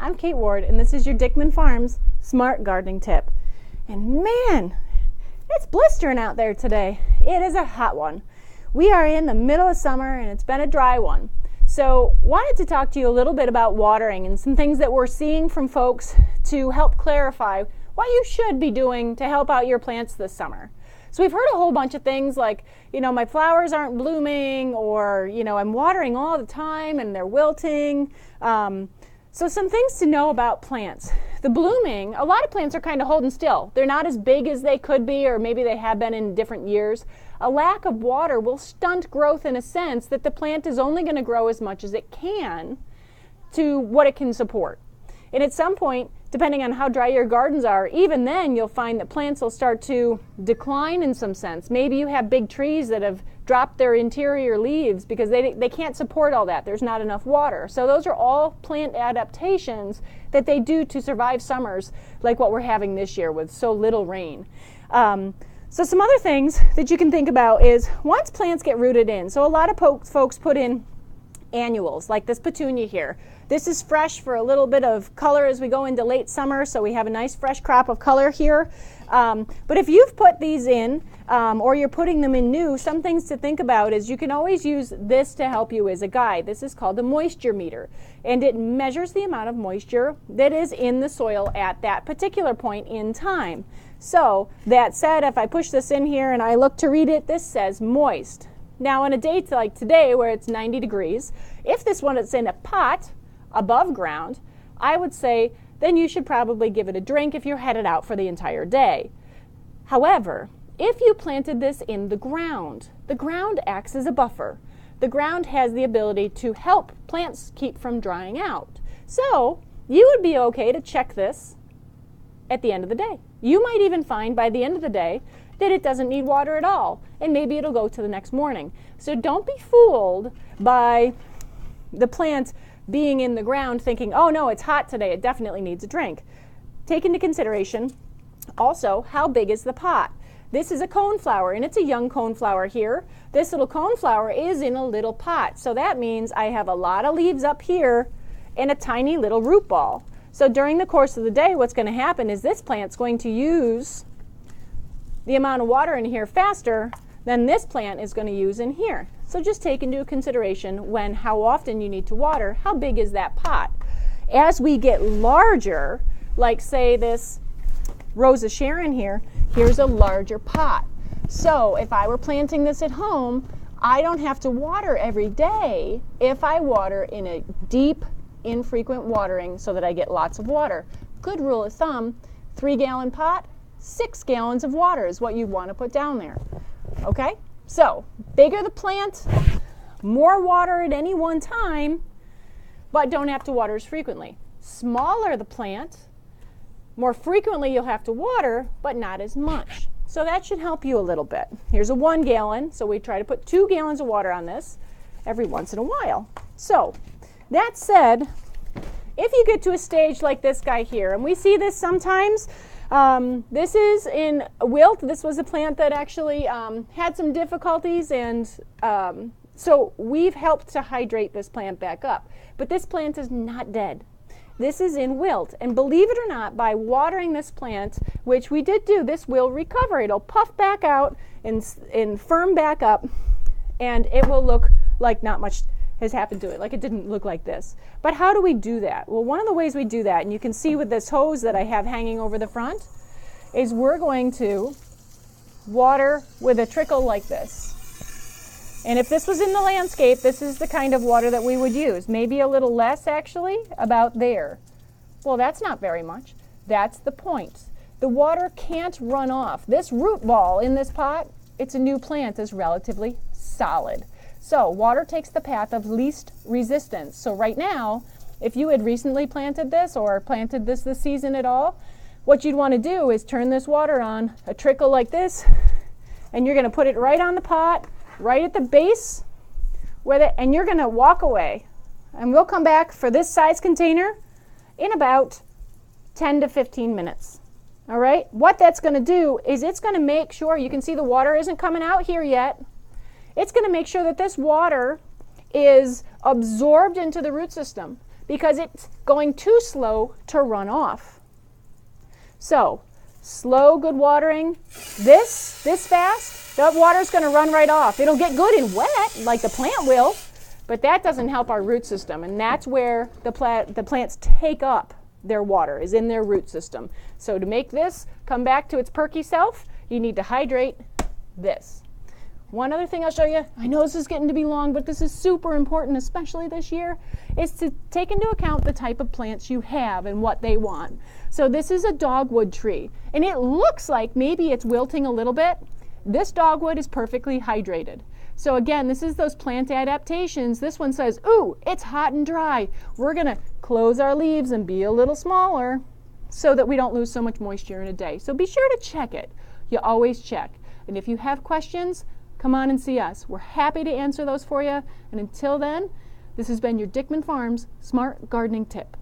I'm Kate Ward, and this is your Dickman Farms Smart Gardening Tip. And man, it's blistering out there today. It is a hot one. We are in the middle of summer, and it's been a dry one. So, wanted to talk to you a little bit about watering and some things that we're seeing from folks to help clarify what you should be doing to help out your plants this summer. So we've heard a whole bunch of things like, my flowers aren't blooming, or, I'm watering all the time and they're wilting. So some things to know about plants. The blooming, a lot of plants are kind of holding still. They're not as big as they could be, or maybe they have been in different years. A lack of water will stunt growth in a sense that the plant is only going to grow as much as it can to what it can support. And at some point, depending on how dry your gardens are, even then you'll find that plants will start to decline in some sense. Maybe you have big trees that have dropped their interior leaves because they can't support all that. There's not enough water. So those are all plant adaptations that they do to survive summers like what we're having this year with so little rain. So some other things that you can think about is once plants get rooted in, so a lot of folks put in annuals like this petunia here. This is fresh for a little bit of color as we go into late summer, so we have a nice fresh crop of color here. But if you've put these in or you're putting them in new, some things to think about is you can always use this to help you as a guide. This is called the moisture meter, and it measures the amount of moisture that is in the soil at that particular point in time. So that said, if I push this in here and I look to read it, this says moist. Now on a day like today where it's 90 degrees, if this one is in a pot above ground, I would say then you should probably give it a drink if you're headed out for the entire day. However, if you planted this in the ground acts as a buffer. The ground has the ability to help plants keep from drying out. So you would be okay to check this at the end of the day. You might even find by the end of the day that it doesn't need water at all, and maybe it'll go to the next morning. So don't be fooled by the plant being in the ground thinking, oh no, it's hot today, it definitely needs a drink. Take into consideration also how big is the pot. This is a coneflower, and it's a young coneflower here. This little coneflower is in a little pot, so that means I have a lot of leaves up here and a tiny little root ball. So during the course of the day, what's going to happen is this plant's going to use the amount of water in here faster than this plant is going to use in here. So just take into consideration how often you need to water, how big is that pot. As we get larger, like say this Rosa Sharon here, here's a larger pot. So if I were planting this at home, I don't have to water every day if I water in a deep, infrequent watering so that I get lots of water. Good rule of thumb, 3-gallon pot, 6 gallons of water is what you want to put down there. Okay? So, bigger the plant, more water at any one time, but don't have to water as frequently. Smaller the plant, more frequently you'll have to water, but not as much. So that should help you a little bit. Here's a 1 gallon, so we try to put 2 gallons of water on this every once in a while. So, that said, if you get to a stage like this guy here, and we see this sometimes, this is in wilt. This was a plant that actually had some difficulties, and so we've helped to hydrate this plant back up. But this plant is not dead. This is in wilt, and believe it or not, by watering this plant, which we did do, this will recover. It'll puff back out and firm back up, and it will look like not much has happened to it, like it didn't look like this. But how do we do that? Well, one of the ways we do that, and you can see with this hose that I have hanging over the front, is we're going to water with a trickle like this. And if this was in the landscape, this is the kind of water that we would use. Maybe a little less, actually, about there. Well, that's not very much. That's the point. The water can't run off. This root ball in this pot, it's a new plant, is relatively solid. So water takes the path of least resistance. So right now, if you had recently planted this or planted this season at all, what you'd want to do is turn this water on, a trickle like this, and you're going to put it right on the pot, right at the base, and you're going to walk away. And we'll come back for this size container in about 10 to 15 minutes. All right? What that's going to do is it's going to make sure, you can see the water isn't coming out here yet. It's going to make sure that this water is absorbed into the root system because it's going too slow to run off. So, slow, good watering. This fast, that water's going to run right off. It'll get good and wet like the plant will, but that doesn't help our root system, and that's where the plants take up their water, is in their root system. So to make this come back to its perky self, you need to hydrate this. One other thing I'll show you, I know this is getting to be long, but this is super important, especially this year, is to take into account the type of plants you have and what they want. So this is a dogwood tree, and it looks like maybe it's wilting a little bit. This dogwood is perfectly hydrated. So again, this is those plant adaptations. This one says, ooh, it's hot and dry. We're gonna close our leaves and be a little smaller so that we don't lose so much moisture in a day. So be sure to check it. You always check. And if you have questions, come on and see us. We're happy to answer those for you. And until then, this has been your Dickman Farms Smart Gardening Tip.